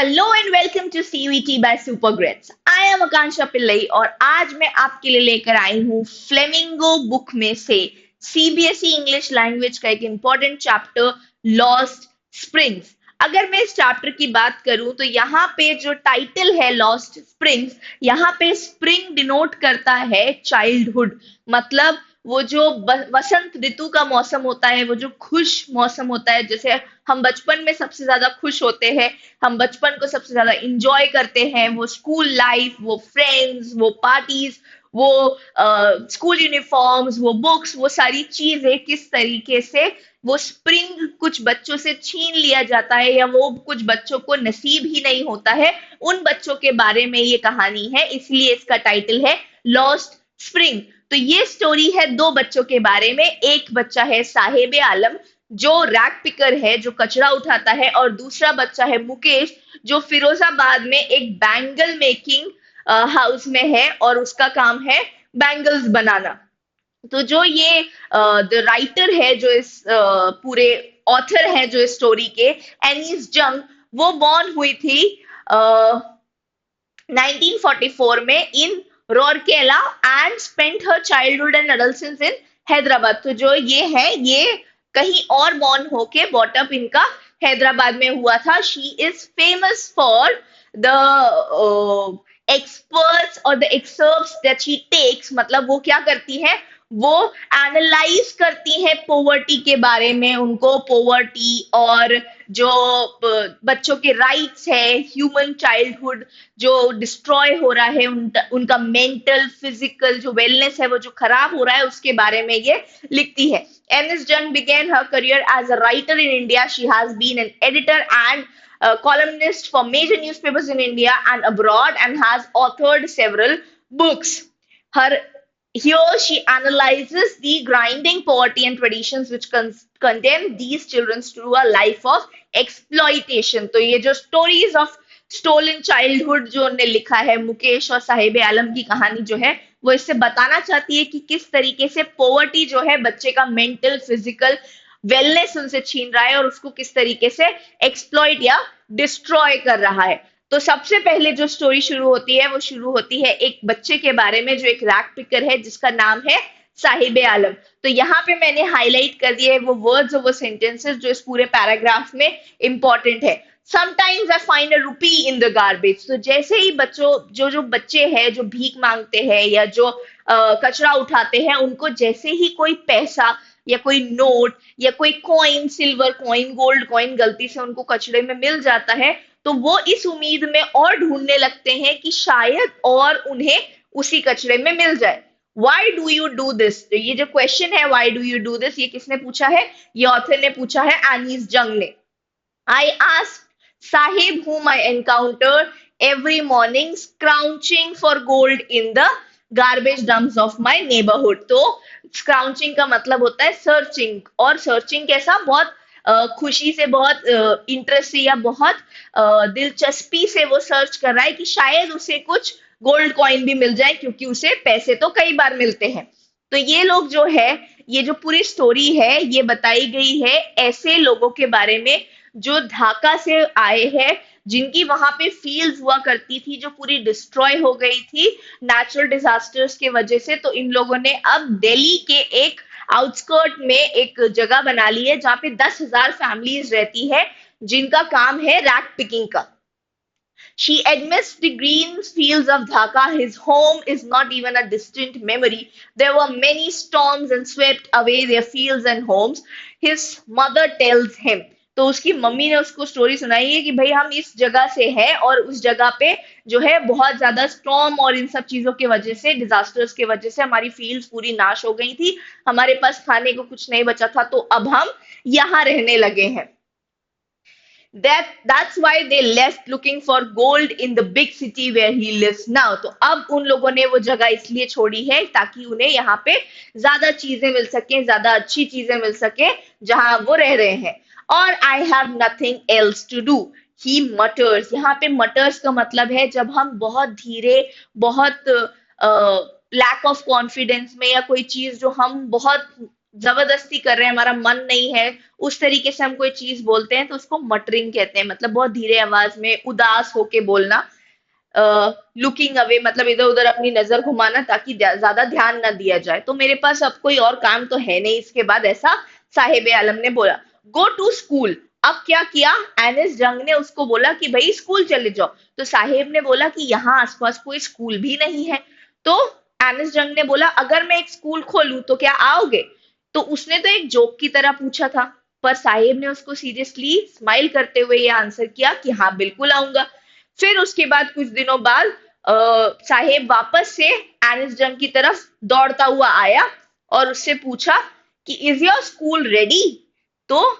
Hello and welcome to CVT by Supergrades. I am Akanksha Pillai और आज मैं आपके लिए लेकर आई हूँ फ्लेमिंगो बुक में से सीबीएसई इंग्लिश लैंग्वेज का एक इम्पोर्टेंट चैप्टर लॉस्ट स्प्रिंग्स। अगर मैं इस चैप्टर की बात करूं तो यहाँ पे जो टाइटल है लॉस्ट स्प्रिंग्स, यहाँ पे स्प्रिंग डिनोट करता है चाइल्डहुड। मतलब वो जो वसंत ऋतु का मौसम होता है, वो जो खुश मौसम होता है, जैसे हम बचपन में सबसे ज्यादा खुश होते हैं, हम बचपन को सबसे ज्यादा इंजॉय करते हैं, वो स्कूल लाइफ, वो फ्रेंड्स, वो पार्टीज, वो स्कूल यूनिफॉर्म्स, वो बुक्स, वो सारी चीजें किस तरीके से वो स्प्रिंग कुछ बच्चों से छीन लिया जाता है या वो कुछ बच्चों को नसीब ही नहीं होता है, उन बच्चों के बारे में ये कहानी है, इसलिए इसका टाइटल है लॉस्ट स्प्रिंग। तो ये स्टोरी है दो बच्चों के बारे में। एक बच्चा है साहेब आलम जो रैक पिकर है, जो कचरा उठाता है, और दूसरा बच्चा है मुकेश जो फिरोजाबाद में एक बैंगल मेकिंग हाउस में है और उसका काम है बैंगल्स बनाना। तो जो ये द राइटर है, जो इस पूरे ऑथर है जो इस स्टोरी के, एनीस जंग, वो बॉर्न हुई थी 1944 में in Rourkela and spent her childhood and adolescence in Hyderabad. तो जो ये है, ये कहीं और बॉर्न होके बॉटअप इनका हैदराबाद में हुआ था। She is famous for the experts और the excerpts that she takes. मतलब वो क्या करती है, वो एनालाइज करती है पोवर्टी के बारे में, उनको पोवर्टी और जो बच्चों के राइट्स है, ह्यूमन चाइल्डहुड जो डिस्ट्रॉय हो रहा है, उनका मेंटल फिजिकल जो वेलनेस है वो जो खराब हो रहा है, उसके बारे में ये लिखती है। एनिस जंग began her career as a writer in India. She has been an editor and columnist for major newspapers in India and abroad and has authored several books. Her Here she analyzes the grinding poverty and traditions which condemn these children to a life of exploitation. तो ये जो stories of stolen childhood जो उन्होंने लिखा है, मुकेश और साहिब आलम की कहानी जो है, वो इससे बताना चाहती है कि किस तरीके से पोवर्टी जो है बच्चे का मेंटल फिजिकल वेलनेस उनसे छीन रहा है और उसको किस तरीके से एक्सप्लॉइट या डिस्ट्रॉय कर रहा है। तो सबसे पहले जो स्टोरी शुरू होती है, वो शुरू होती है एक बच्चे के बारे में जो एक रैक पिकर है जिसका नाम है साहिब आलम। तो यहाँ पे मैंने हाईलाइट कर दिए वो वर्ड्स और वो सेंटेंसेस जो इस पूरे पैराग्राफ में इंपॉर्टेंट है। समटाइम्स आई फाइंड अ रूपी इन द गार्बेज। तो जैसे ही बच्चों जो जो बच्चे हैं जो भीख मांगते हैं या जो कचरा उठाते हैं, उनको जैसे ही कोई पैसा या कोई नोट या कोई coin, silver coin, gold coin गलती से उनको कचरे में मिल जाता है, तो वो इस उम्मीद में और ढूंढने लगते हैं कि शायद और उन्हें उसी कचरे में मिल जाए। Why do you do this? तो ये जो क्वेश्चन है why do you do this, ये किसने पूछा है? ये ऑथर ने पूछा है, एनीस जंग ने। I asked Sahib, whom I encounter every morning, scrounging for gold in the garbage dumps of my neighborhood. तो scrounging का मतलब होता है सर्चिंग, और सर्चिंग कैसा, बहुत खुशी से, बहुत इंटरेस्ट से या बहुत दिलचस्पी से वो सर्च कर रहा है कि शायद उसे कुछ गोल्ड कॉइन भी मिल जाए, क्योंकि उसे पैसे तो कई बार मिलते हैं। तो ये लोग जो है, ये जो पूरी स्टोरी है, ये बताई गई है ऐसे लोगों के बारे में जो ढाका से आए हैं, जिनकी वहां पे फील्ड्स हुआ करती थी जो पूरी डिस्ट्रॉय हो गई थी नेचुरल डिजास्टर्स के वजह से। तो इन लोगों ने अब दिल्ली के एक आउटस्कर्ट में एक जगह बना ली है जहाँ पे 10,000 फैमिलीज रहती है जिनका काम है रैक पिकिंग का। She admits the green fields of Dhaka. His home is not even a distant memory. There were many storms and swept away their fields and homes. His mother tells him. तो उसकी mummy ने उसको story सुनाई है कि भाई हम इस जगह से हैं और उस जगह पे जो है बहुत ज्यादा स्टॉर्म और इन सब चीजों की वजह से, डिजास्टर्स की वजह से हमारी फील्ड्स पूरी नाश हो गई थी, हमारे पास खाने को कुछ नहीं बचा था, तो अब हम यहाँ रहने लगे हैं। That's why they left looking for gold in the big city where he lives now. तो अब उन लोगों ने वो जगह इसलिए छोड़ी है ताकि उन्हें यहाँ पे ज्यादा चीजें मिल सके, ज्यादा अच्छी चीजें मिल सके जहां वो रह रहे हैं। और I have nothing else to do. He mutters. यहाँ पे mutters का मतलब है जब हम बहुत धीरे, बहुत लैक ऑफ कॉन्फिडेंस में, या कोई चीज जो हम बहुत जबरदस्ती कर रहे हैं, हमारा मन नहीं है, उस तरीके से हम कोई चीज बोलते हैं तो उसको मटरिंग कहते हैं। मतलब बहुत धीरे आवाज में उदास होके बोलना। लुकिंग अवे मतलब इधर उधर अपनी नजर घुमाना ताकि ज्यादा ध्यान ना दिया जाए। तो मेरे पास अब कोई और काम तो है नहीं इसके बाद, ऐसा साहिब आलम ने बोला। Go to school. अब क्या किया, एनिस जंग ने उसको बोला कि भाई स्कूल चले जाओ। तो साहिब ने बोला कि यहाँ आसपास कोई स्कूल भी नहीं है। तो एनिस जंग ने बोला अगर मैं एक स्कूल खोलूं तो क्या आओगे। तो उसने तो एक जोक की तरह पूछा था, पर साहिब ने उसको सीरियसली स्माइल करते हुए ये आंसर किया कि हाँ बिल्कुल आऊंगा। फिर उसके बाद कुछ दिनों बाद साहेब वापस से एनिस जंग की तरफ दौड़ता हुआ आया और उससे पूछा कि इज योर स्कूल रेडी। तो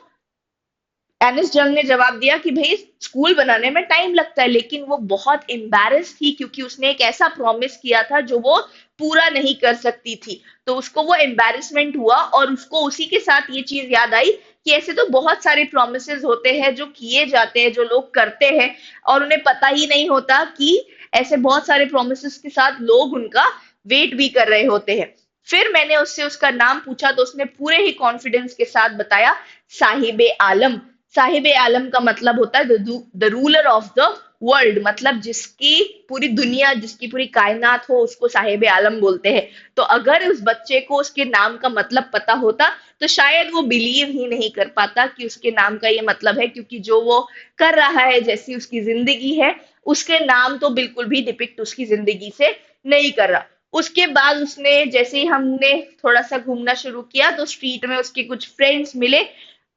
एनिस जंग ने जवाब दिया कि भाई स्कूल बनाने में टाइम लगता है, लेकिन वो बहुत एम्बैरेस थी क्योंकि उसने एक ऐसा प्रॉमिस किया था जो वो पूरा नहीं कर सकती थी। तो उसको वो एम्बैरेसमेंट हुआ और उसको उसी के साथ ये चीज याद आई कि ऐसे तो बहुत सारे प्रोमिसेस होते हैं जो किए जाते हैं, जो लोग करते हैं और उन्हें पता ही नहीं होता कि ऐसे बहुत सारे प्रोमिसेस के साथ लोग उनका वेट भी कर रहे होते हैं। फिर मैंने उससे उसका नाम पूछा तो उसने पूरे ही कॉन्फिडेंस के साथ बताया, साहिब आलम। साहिब आलम का मतलब होता है the ruler of the world, मतलब जिसकी पूरी दुनिया, जिसकी पूरी कायनात हो उसको साहिब आलम बोलते हैं। तो अगर उस बच्चे को उसके नाम का मतलब पता होता तो शायद वो बिलीव ही नहीं कर पाता कि उसके नाम का ये मतलब है, क्योंकि जो वो कर रहा है, जैसी उसकी जिंदगी है, उसके नाम तो बिल्कुल भी डिपिक्ट उसकी जिंदगी से नहीं कर रहा। उसके बाद उसने, जैसे ही हमने थोड़ा सा घूमना शुरू किया तो स्ट्रीट में उसके कुछ फ्रेंड्स मिले।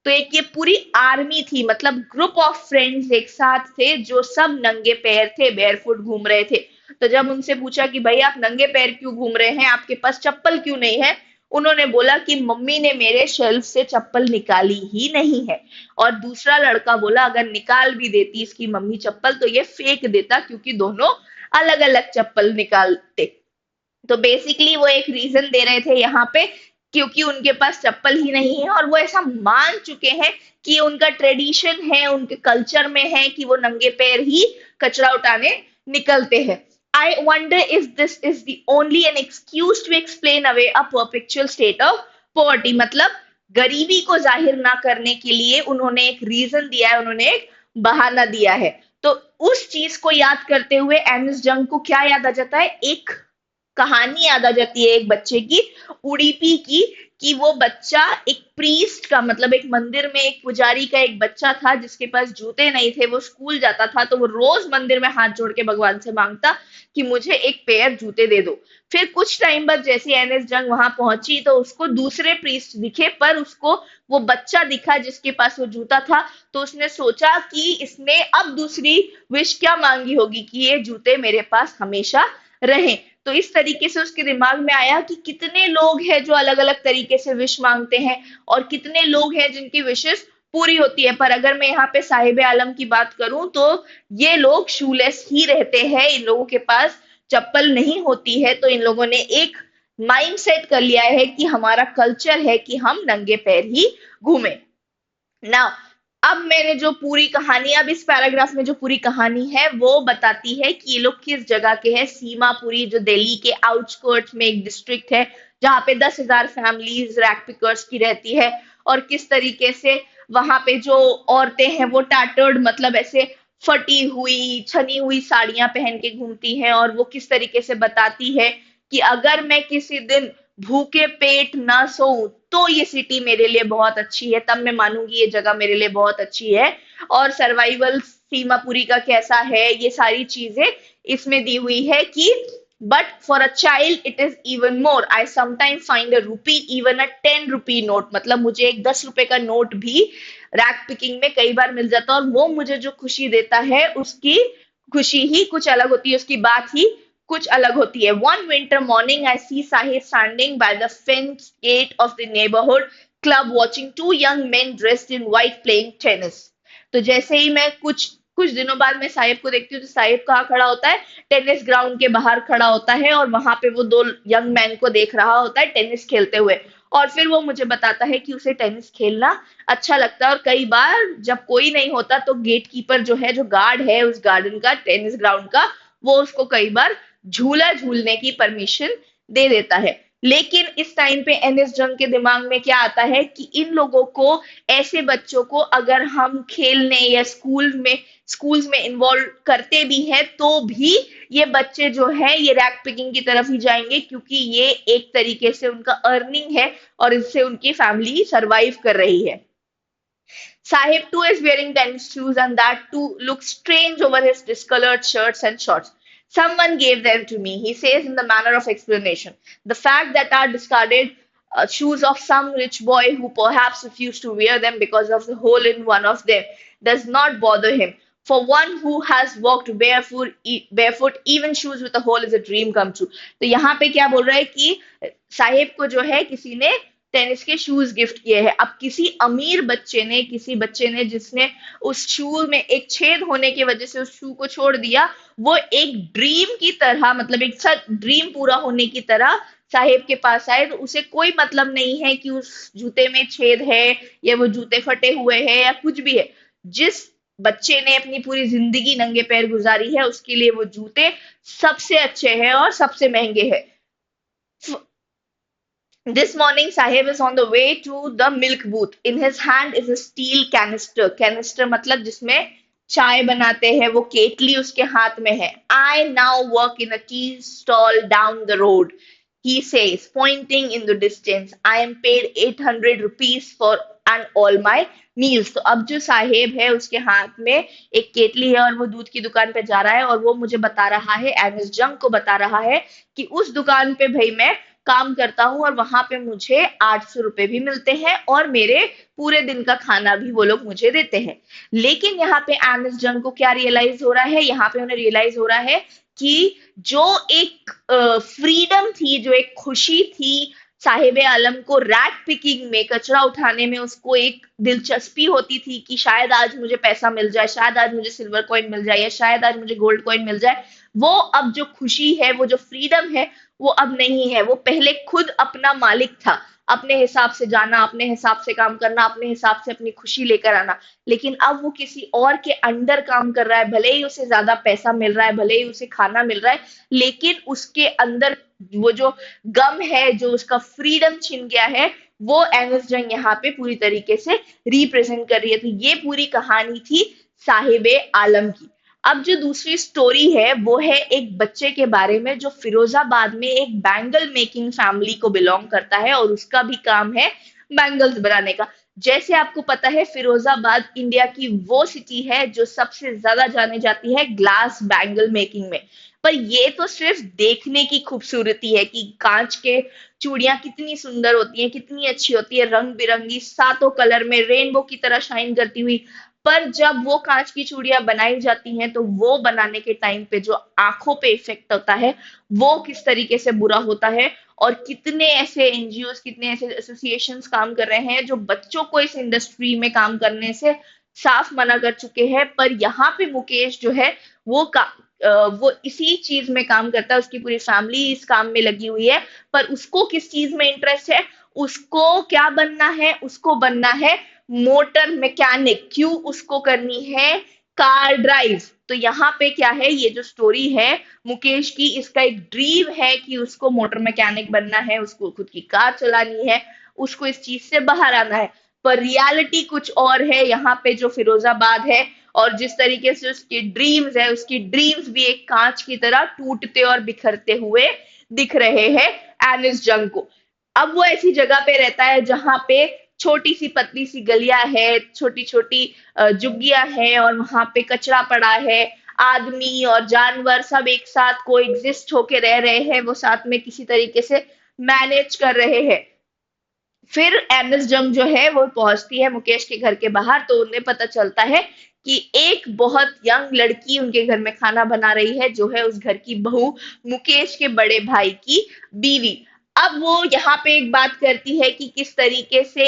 तो एक ये पूरी आर्मी थी, मतलब ग्रुप ऑफ फ्रेंड्स एक साथ थे जो सब नंगे पैर थे, बेयरफुट घूम रहे थे। तो जब उनसे पूछा कि भाई आप नंगे पैर क्यों घूम रहे हैं, आपके पास चप्पल क्यों नहीं है, उन्होंने बोला कि मम्मी ने मेरे शेल्फ से चप्पल निकाली ही नहीं है। और दूसरा लड़का बोला अगर निकाल भी देती इसकी मम्मी चप्पल तो ये फेंक देता, क्योंकि दोनों अलग अलग चप्पल निकालते। तो बेसिकली वो एक रीजन दे रहे थे यहाँ पे, क्योंकि उनके पास चप्पल ही नहीं है और वो ऐसा मान चुके हैं कि उनका ट्रेडिशन है, उनके कल्चर में है कि वो नंगे पैर ही कचरा उठाने निकलते हैं। I wonder if this is the only an excuse to explain away a perpetual state of poverty. मतलब गरीबी को जाहिर ना करने के लिए उन्होंने एक रीजन दिया है, उन्होंने एक बहाना दिया है। तो उस चीज को याद करते हुए एनिस जंग को क्या याद आ जाता है, एक कहानी याद आ जाती है एक बच्चे की, उडीपी की, कि वो बच्चा एक प्रीस्ट का, मतलब एक मंदिर में एक पुजारी का एक बच्चा था जिसके पास जूते नहीं थे। वो स्कूल जाता था तो वो रोज मंदिर में हाथ जोड़ के भगवान से मांगता कि मुझे एक पेयर जूते दे दो। फिर कुछ टाइम बाद जैसे एनएस जंग वहां पहुंची तो उसको दूसरे प्रीस्ट दिखे, पर उसको वो बच्चा दिखा जिसके पास वो जूता था। तो उसने सोचा कि इसने अब दूसरी विश क्या मांगी होगी कि ये जूते मेरे पास हमेशा रहे। तो इस तरीके से उसके दिमाग में आया कि कितने लोग हैं जो अलग अलग तरीके से विश मांगते हैं और कितने लोग हैं जिनकी विशेस पूरी होती है। पर अगर मैं यहाँ पे साहिब आलम की बात करूं तो ये लोग शूलेस ही रहते हैं, इन लोगों के पास चप्पल नहीं होती है। तो इन लोगों ने एक माइंड सेट कर लिया है कि हमारा कल्चर है कि हम नंगे पैर ही घूमे ना। अब मैंने जो पूरी कहानी, अब इस पैराग्राफ में जो पूरी कहानी है वो बताती है कि ये लोग किस जगह के हैं। सीमापुरी जो दिल्ली के आउटस्कर्ट्स में एक डिस्ट्रिक्ट है जहाँ पे 10,000 फैमिलीज रैक पिकर्स की रहती है, और किस तरीके से वहां पे जो औरतें हैं वो टैटर्ड, मतलब ऐसे फटी हुई छनी हुई साड़ियां पहन के घूमती हैं। और वो किस तरीके से बताती है कि अगर मैं किसी दिन भूखे पेट ना सोऊं तो ये सिटी मेरे लिए बहुत अच्छी है, तब मैं मानूंगी ये जगह मेरे लिए बहुत अच्छी है। और सर्वाइवल सीमापुरी का कैसा है, ये सारी चीजें इसमें दी हुई है कि but for a child it is even more, I sometime find a रूपी इवन अ 10 रुपी नोट। मतलब मुझे एक 10 रुपए का नोट भी रैक पिकिंग में कई बार मिल जाता है, और वो मुझे जो खुशी देता है उसकी खुशी ही कुछ अलग होती है, उसकी बात ही कुछ अलग होती है। One winter morning I see Saheb standing by the fence gate of the neighbourhood club watching two young men dressed in white playing tennis. तो जैसे ही मैं कुछ कुछ दिनों बाद मैं साहिब को देखती हूँ तो साहिब कहाँ खड़ा होता है, टेनिस ग्राउंड के बाहर खड़ा होता है, और वहां पे वो दो यंग मैन को देख रहा होता है टेनिस खेलते हुए। और फिर वो मुझे बताता है कि उसे टेनिस खेलना अच्छा लगता है, और कई बार जब कोई नहीं होता तो गेट कीपर जो है, जो गार्ड है उस गार्डन का, टेनिस ग्राउंड का, वो उसको कई बार झूला झूलने की परमिशन दे देता है। लेकिन इस टाइम पे एनएस जंग के दिमाग में क्या आता है कि इन लोगों को, ऐसे बच्चों को अगर हम खेलने या स्कूल्स में इन्वॉल्व करते भी हैं तो भी ये बच्चे जो है ये रैक पिकिंग की तरफ ही जाएंगे, क्योंकि ये एक तरीके से उनका अर्निंग है और इससे उनकी फैमिली सरवाइव कर रही है। Sahib too is wearing tennis shoes, and that too looks strange over his discolored shirts and shorts. Someone gave them to me, he says in the manner of explanation. The fact that are discarded shoes of some rich boy who perhaps refused to wear them because of the hole in one of them does not bother him. For one who has walked barefoot, even shoes with a hole is a dream come true. तो यहाँ पे क्या बोल रहा है कि साहिब को जो है किसी ने टेनिस के शूज गिफ्ट किए हैं। अब किसी बच्चे ने जिसने उस शू में एक छेद होने की वजह से उस शू को छोड़ दिया, वो एक ड्रीम की तरह, मतलब एक सच ड्रीम पूरा होने की तरह साहेब के पास आए। तो उसे कोई मतलब नहीं है कि उस जूते में छेद है या वो जूते फटे हुए हैं या कुछ भी है। जिस बच्चे ने अपनी पूरी जिंदगी नंगे पैर गुजारी है उसके लिए वो जूते सबसे अच्छे हैं और सबसे महंगे हैं। This morning, Sahib is on the way to the milk booth. In his hand is a steel canister. Canister मतलब जिसमें चाय बनाते हैं, वो केतली उसके हाथ में है. I now work in a tea stall down the road. He says, pointing in the distance. I am paid 800 rupees for and all my meals. तो अब जो साहेब है उसके हाथ में एक केतली है और वो दूध की दुकान पे जा रहा है और वो मुझे बता रहा है, एनिस जंग को बता रहा है कि उस दुकान पे भाई मैं काम करता हूँ और वहां पे मुझे 800 रुपए भी मिलते हैं और मेरे पूरे दिन का खाना भी वो लोग मुझे देते हैं। लेकिन यहाँ पे एनिस जंग को क्या रियलाइज हो रहा है, यहाँ पे उन्हें रियलाइज हो रहा है कि जो एक फ्रीडम थी, जो एक खुशी थी साहिब आलम को रैट पिकिंग में, कचरा उठाने में उसको एक दिलचस्पी होती थी कि शायद आज मुझे पैसा मिल जाए, शायद आज मुझे सिल्वर कॉइन मिल जाए या शायद आज मुझे गोल्ड कॉइन मिल जाए, वो अब जो खुशी है, वो जो फ्रीडम है, वो अब नहीं है। वो पहले खुद अपना मालिक था, अपने हिसाब से जाना, अपने हिसाब से काम करना, अपने हिसाब से अपनी खुशी लेकर आना। लेकिन अब वो किसी और के अंडर काम कर रहा है, भले ही उसे ज्यादा पैसा मिल रहा है, भले ही उसे खाना मिल रहा है, लेकिन उसके अंदर वो जो गम है, जो उसका फ्रीडम छिन गया है, वो एनिस जंग यहाँ पे पूरी तरीके से रिप्रेजेंट कर रही है। तो ये पूरी कहानी थी साहिबे आलम की। अब जो दूसरी स्टोरी है वो है एक बच्चे के बारे में जो फिरोजाबाद में एक बैंगल मेकिंग फैमिली को बिलोंग करता है और उसका भी काम है बैंगल्स बनाने का। जैसे आपको पता है फिरोजाबाद इंडिया की वो सिटी है जो सबसे ज्यादा जानी जाती है ग्लास बैंगल मेकिंग में। पर ये तो सिर्फ देखने की खूबसूरती है कि कांच के चूड़ियां कितनी सुंदर होती हैं, कितनी अच्छी होती है, रंग बिरंगी सातों कलर में रेनबो की तरह शाइन करती हुई। पर जब वो कांच की चूड़ियां बनाई जाती हैं तो वो बनाने के टाइम पे जो आंखों पे इफेक्ट होता है वो किस तरीके से बुरा होता है। और कितने ऐसे एनजीओ, कितने ऐसे एसोसिएशन काम कर रहे हैं जो बच्चों को इस इंडस्ट्री में काम करने से साफ मना कर चुके हैं। पर यहाँ पे मुकेश जो है वो वो इसी चीज में काम करता है, उसकी पूरी फैमिली इस काम में लगी हुई है। पर उसको किस चीज में इंटरेस्ट है, उसको क्या बनना है, उसको बनना है मोटर मैकेनिक। क्यों उसको करनी है कार ड्राइव। तो यहाँ पे क्या है, ये जो स्टोरी है मुकेश की, इसका एक ड्रीम है कि उसको मोटर मैकेनिक बनना है, उसको खुद की कार चलानी है, उसको इस चीज से बाहर आना है। पर रियलिटी कुछ और है यहाँ पे जो फिरोजाबाद है, और जिस तरीके से उसकी ड्रीम्स है, उसकी ड्रीम्स भी एक कांच की तरह टूटते और बिखरते हुए दिख रहे हैं एनिस जंग को। अब वो ऐसी जगह पे रहता है जहां पे छोटी सी पतली सी गलियां है, छोटी छोटी झुग्गियां हैं और वहां पे कचरा पड़ा है। आदमी और जानवर सब एक साथ कोएग्जिस्ट होके रह रहे हैं, वो साथ में किसी तरीके से मैनेज कर रहे हैं। फिर एनिस जंग जो है वो पहुंचती है मुकेश के घर के बाहर, तो उन्हें पता चलता है कि एक बहुत यंग लड़की उनके घर में खाना बना रही है, जो है उस घर की बहू, मुकेश के बड़े भाई की बीवी। अब वो यहाँ पे एक बात करती है कि किस तरीके से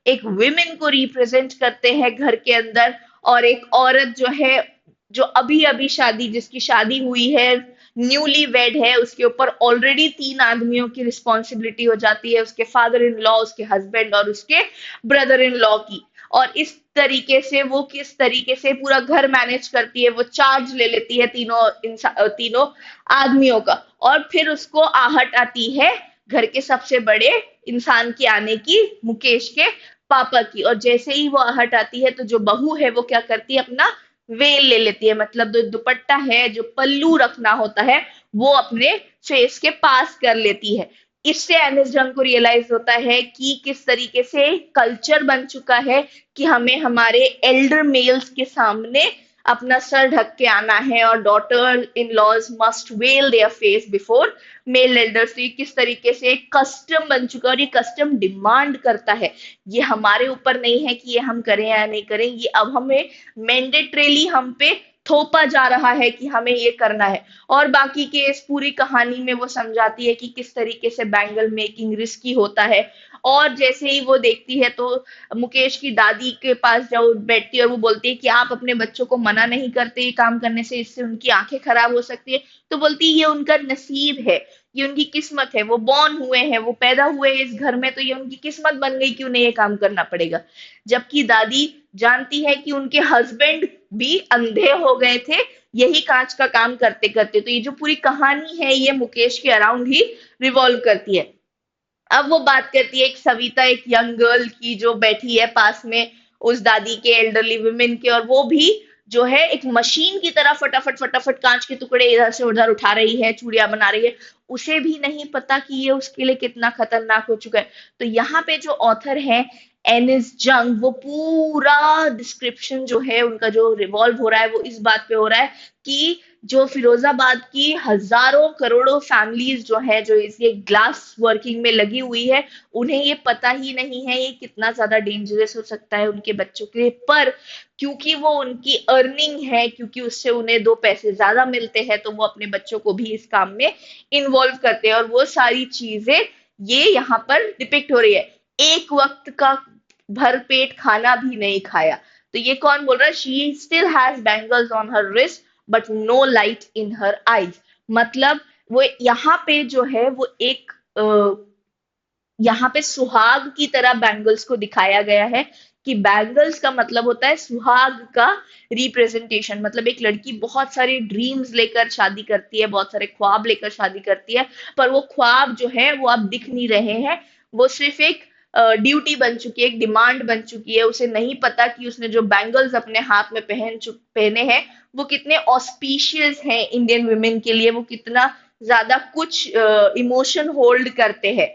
एक विमेन को रिप्रेजेंट करते हैं घर के अंदर, और एक औरत जो है, जो अभी अभी जिसकी शादी हुई है, न्यूली वेड है, उसके ऊपर ऑलरेडी 3 आदमियों की रिस्पॉन्सिबिलिटी हो जाती है, उसके फादर इन लॉ, उसके हस्बैंड और उसके ब्रदर इन लॉ की। और इस तरीके से वो किस तरीके से पूरा घर मैनेज करती है, वो चार्ज ले लेती है तीनों आदमियों का। और फिर उसको आहट आती है घर के सबसे बड़े इंसान की आने की, मुकेश के पापा की। और जैसे ही वो आहट आती है तो जो बहू है वो क्या करती है, अपना वेल ले लेती है, मतलब जो दुपट्टा है, जो पल्लू रखना होता है, वो अपने फेस के पास कर लेती है। इससे एनिस जंग को रियलाइज होता है कि किस तरीके से कल्चर बन चुका है कि हमें हमारे एल्डर मेल्स के सामने अपना सर ढक के आना है, और daughter in laws must veil their face before male elders. तो ये किस तरीके से एक कस्टम बन चुका है, और ये कस्टम डिमांड करता है, ये हमारे ऊपर नहीं है कि ये हम करें या नहीं करें, ये अब हमें मैंडेटरीली हम पे थोपा जा रहा है कि हमें ये करना है। और बाकी के इस पूरी कहानी में वो समझाती है कि किस तरीके से बैंगल मेकिंग रिस्की होता है। और जैसे ही वो देखती है तो मुकेश की दादी के पास जाओ बैठती है, और वो बोलती है कि आप अपने बच्चों को मना नहीं करते ये काम करने से, इससे उनकी आंखें खराब हो सकती है। तो बोलती है ये उनका नसीब है, ये उनकी किस्मत है, वो बॉर्न हुए हैं, वो पैदा हुए हैं इस घर में, तो ये उनकी किस्मत बन गई कि उन्हें ये काम करना पड़ेगा। जबकि दादी जानती है कि उनके हस्बैंड भी अंधे हो गए थे यही कांच का काम करते करते। तो ये जो पूरी कहानी है ये मुकेश के अराउंड ही रिवॉल्व करती है। अब वो बात करती है एक सविता, एक यंग गर्ल की, जो बैठी है पास में उस दादी के, एल्डरली वुमेन के, और वो भी जो है एक मशीन की तरह फटाफट फटाफट कांच के टुकड़े इधर से उधर उठा रही है, चूड़ियां बना रही है। उसे भी नहीं पता कि ये उसके लिए कितना खतरनाक हो चुका है। तो यहाँ पे जो ऑथर है एनिस जंग, वो पूरा डिस्क्रिप्शन जो है उनका जो रिवॉल्व हो रहा है वो इस बात पे हो रहा है कि जो फिरोजाबाद की हजारों करोड़ों फैमिलीज जो है, जो इस ये ग्लास वर्किंग में लगी हुई है, उन्हें ये पता ही नहीं है ये कितना ज्यादा डेंजरस हो सकता है उनके बच्चों के लिए। पर क्योंकि वो उनकी अर्निंग है, क्योंकि उससे उन्हें दो पैसे ज्यादा मिलते हैं, तो वो अपने बच्चों को भी इस काम में इन्वॉल्व करते हैं। और वो सारी चीजें ये यहाँ पर डिपिक्ट हो रही है। एक वक्त का भर पेट खाना भी नहीं खाया। तो ये कौन बोल रहा है, she still has bangles on her wrist but no light in her eyes. मतलब वो यहाँ पे जो है वो एक यहाँ पे सुहाग की तरह बैंगल्स को दिखाया गया है कि बैंगल्स का मतलब होता है सुहाग का रिप्रेजेंटेशन। मतलब एक लड़की बहुत सारे ड्रीम्स लेकर शादी करती है, बहुत सारे ख्वाब लेकर शादी करती है, पर वो ख्वाब जो है वो अब दिख नहीं रहे हैं, वो सिर्फ एक ड्यूटी बन चुकी है, एक डिमांड बन चुकी है। उसे नहीं पता कि उसने जो बैंगल्स अपने हाथ में पहने हैं वो कितने ऑस्पिशियस हैं इंडियन वुमेन के लिए, वो कितना ज्यादा कुछ इमोशन होल्ड करते हैं।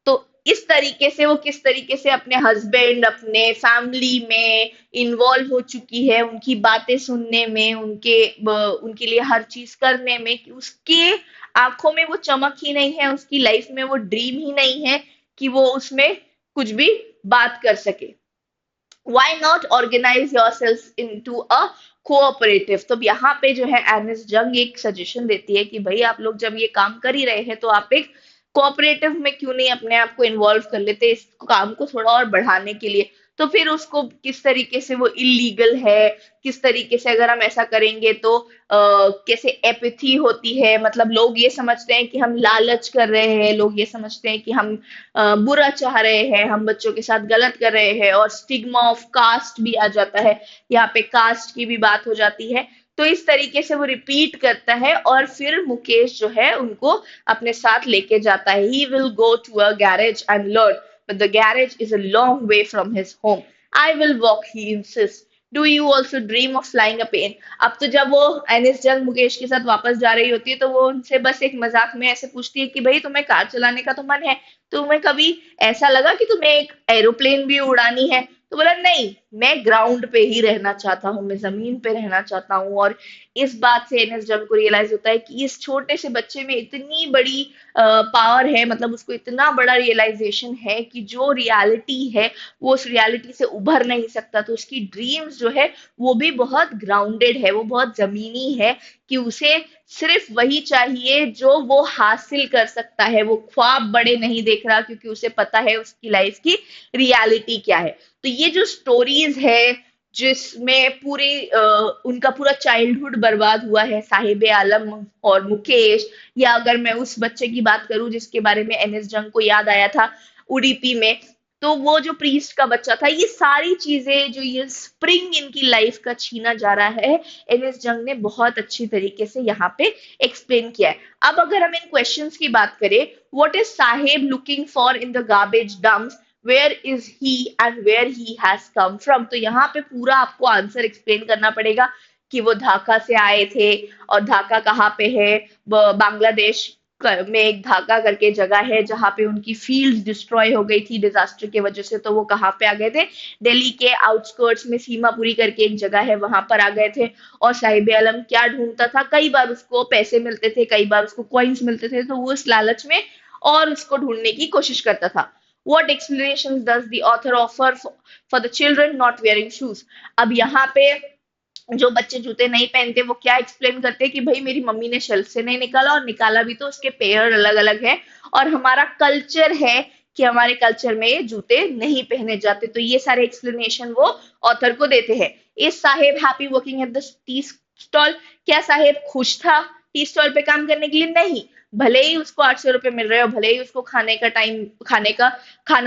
तो इस तरीके से वो किस तरीके से अपने हस्बैंड, अपने फैमिली में इन्वॉल्व हो चुकी है, उनकी बातें सुनने में, उनके लिए हर चीज करने में, कि उसके आंखों में वो चमक ही नहीं है, उसकी लाइफ में वो ड्रीम ही नहीं है कि वो उसमें कुछ भी बात कर सके। Why not organise yourself into a cooperative. तो यहाँ पे जो है एनिस जंग एक सजेशन देती है कि भाई आप लोग जब ये काम कर ही रहे हैं तो आप एक कोऑपरेटिव में क्यों नहीं अपने आप को इन्वॉल्व कर लेते इस काम को थोड़ा और बढ़ाने के लिए। तो फिर उसको किस तरीके से वो इलीगल है, किस तरीके से अगर हम ऐसा करेंगे तो कैसे एपिथी होती है, मतलब लोग ये समझते हैं कि हम लालच कर रहे हैं, लोग ये समझते हैं कि हम बुरा चाह रहे हैं, हम बच्चों के साथ गलत कर रहे हैं, और स्टिग्मा ऑफ कास्ट भी आ जाता है, यहाँ पे कास्ट की भी बात हो जाती है। तो इस तरीके से वो रिपीट करता है, और फिर मुकेश जो है उनको अपने साथ लेके जाता है। He will go to a garage and learn but the garage is a long way from his home. I will walk, he insist. Do you also dream of flying a plane. अब तो जब वो एनिस जंग मुकेश के साथ वापस जा रही होती है तो वो उनसे बस एक मजाक में ऐसे पूछती है कि भाई तुम्हें कार चलाने का तो मन है, तुम्हें कभी ऐसा लगा कि तुम्हें एक एरोप्लेन भी उड़ानी है। तो बोला नहीं, मैं ग्राउंड पे ही रहना चाहता हूँ, मैं जमीन पे रहना चाहता हूँ। और इस बात से एनएस जंग को रियलाइज होता है कि इस छोटे से बच्चे में इतनी बड़ी पावर है, मतलब उसको इतना बड़ा रियलाइजेशन है कि जो रियलिटी है वो उस रियलिटी से उभर नहीं सकता। तो उसकी ड्रीम्स जो है वो भी बहुत ग्राउंडेड है, वो बहुत जमीनी है, कि उसे सिर्फ वही चाहिए जो वो हासिल कर सकता है। वो ख्वाब बड़े नहीं देख रहा क्योंकि उसे पता है उसकी लाइफ की रियलिटी क्या है। तो ये जो स्टोरीज है जिसमें उनका पूरा चाइल्डहुड बर्बाद हुआ है, साहिब आलम और मुकेश, या अगर मैं उस बच्चे की बात करूं जिसके बारे में एनएस जंग को याद आया था उडीपी में, तो वो जो प्रीस्ट का बच्चा था, ये सारी चीजें जो ये स्प्रिंग इनकी लाइफ का छीना जा रहा है, एनएस जंग ने बहुत अच्छी तरीके से यहाँ पे एक्सप्लेन किया है। अब अगर हम इन क्वेश्चंस की बात करें, what is Saheb looking for in the garbage dumps, where is he and where he has come from, तो यहाँ पे पूरा आपको आंसर एक्सप्लेन करना पड़ेगा कि वो ढाका से आए थे, और ढाका कहाँ पे है, बांग्लादेश में एक ढाका करके जगह है जहाँ पे उनकी फील्ड डिस्ट्रॉय हो गई थी डिजास्टर की वजह से, तो वो कहाँ पे आ गए थे, दिल्ली के आउटस्कर्ट्स में सीमापुरी करके एक जगह है वहां पर आ गए थे। और साहिब आलम क्या ढूंढता था, कई बार उसको पैसे मिलते थे, कई बार उसको कॉइन्स मिलते थे, तो वो इस लालच में और उसको ढूंढने की कोशिश करता था। What explanations does the author offer for the children not wearing shoes? अब यहाँ पे जो बच्चे जूते नहीं पहनते वो क्या एक्सप्लेन करते हैं कि भाई मेरी मम्मी ने शेल्फ से नहीं निकाला, और निकाला भी तो उसके पेयर अलग अलग है, और हमारा कल्चर है कि हमारे कल्चर में जूते नहीं पहने जाते। तो ये सारे एक्सप्लेनेशन वो ऑथर को देते हैं। Is Saheb happy working at the tea stall, क्या साहेब खुश था टी स्टॉल पे काम करने के लिए? नहीं। भले ही उसको 800 रुपए मिल रहे हो, भले ही उसको खाना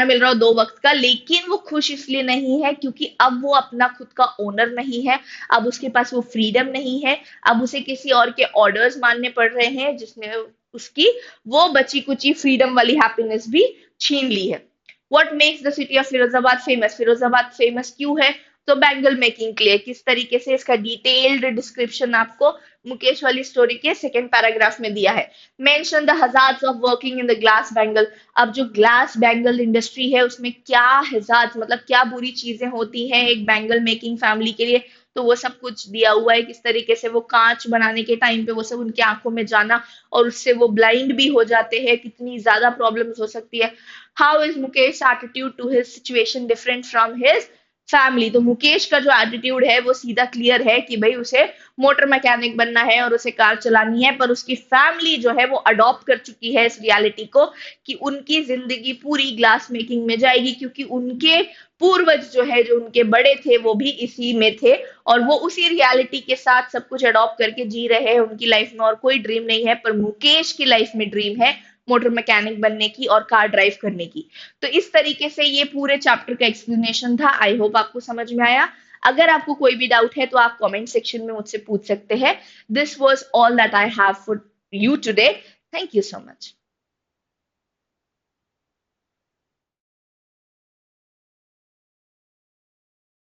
मिल रहा हो 2 वक्त का, लेकिन वो खुश इसलिए नहीं है क्योंकि अब वो अपना खुद का ओनर नहीं है, अब उसके पास वो फ्रीडम नहीं है, अब उसे किसी और के ऑर्डर्स मानने पड़ रहे हैं जिसने उसकी वो बची कुची फ्रीडम वाली हैप्पीनेस भी छीन ली है। What makes the city of Firozabad famous, Firozabad famous क्यों है? तो बैंगल मेकिंग के लिए। किस तरीके से, इसका डिटेल्ड डिस्क्रिप्शन आपको मुकेश वाली स्टोरी के सेकंड पैराग्राफ में दिया है। Mention the hazards of working in the glass bangle, अब जो ग्लास बैंगल इंडस्ट्री है उसमें क्या हजार्ड्स मतलब क्या बुरी चीजें होती हैं एक बैंगल मेकिंग फैमिली के लिए, तो वो सब कुछ दिया हुआ है। किस तरीके से वो कांच बनाने के टाइम पे वो सब उनकी आंखों में जाना और उससे वो ब्लाइंड भी हो जाते हैं, कितनी ज्यादा प्रॉब्लम्स हो सकती है। How is Mukesh attitude to his situation different from his family, तो मुकेश का जो एटीट्यूड है वो सीधा क्लियर है कि भाई उसे मोटर मैकेनिक बनना है और उसे कार चलानी है, पर उसकी फैमिली जो है वो अडॉप्ट कर चुकी है इस रियलिटी को कि उनकी जिंदगी पूरी ग्लास मेकिंग में जाएगी, क्योंकि उनके पूर्वज जो है, जो उनके बड़े थे, वो भी इसी में थे और वो उसी रियलिटी के साथ सब कुछ अडॉप्ट करके जी रहे हैं। उनकी लाइफ में और कोई ड्रीम नहीं है, पर मुकेश की लाइफ में ड्रीम है मोटर मैकेनिक बनने की और कार ड्राइव करने की। तो इस तरीके से ये पूरे चैप्टर का एक्सप्लेनेशन था। आई होप आपको समझ में आया। अगर आपको कोई भी डाउट है तो आप कमेंट सेक्शन में मुझसे पूछ सकते हैं। This was all that I have for you today. Thank you so much.